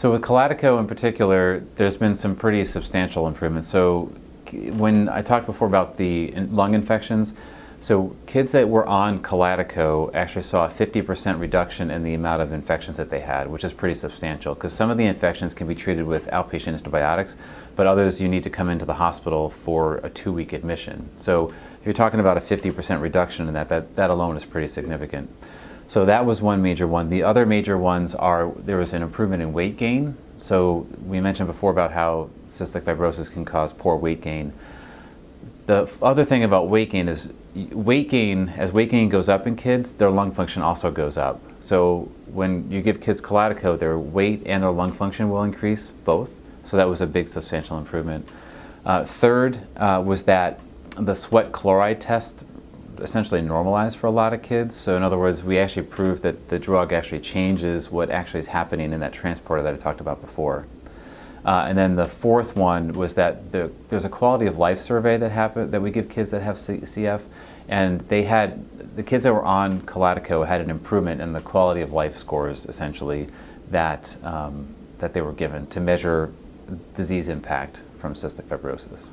So with Kalydeco in particular, there's been some pretty substantial improvements. So when I talked before about the lung infections, so kids that were on Kalydeco actually saw a 50% reduction in the amount of infections that they had, which is pretty substantial because some of the infections can be treated with outpatient antibiotics, but others you need to come into the hospital for a 2-week admission. So if you're talking about a 50% reduction in that alone is pretty significant. So that was one major one. The other major ones are there was an improvement in weight gain. So we mentioned before about how cystic fibrosis can cause poor weight gain. The other thing about weight gain is as weight gain goes up in kids, their lung function also goes up. So when you give kids Kalydeco, their weight and their lung function will increase both. So that was a big substantial improvement. Third was that the sweat chloride test essentially normalized for a lot of kids. So in other words, we actually proved that the drug actually changes what actually is happening in that transporter that I talked about before. And then the fourth one was that there's a quality of life survey that we give kids that have CF, and the kids that were on Kalydeco had an improvement in the quality of life scores essentially that they were given to measure disease impact from cystic fibrosis.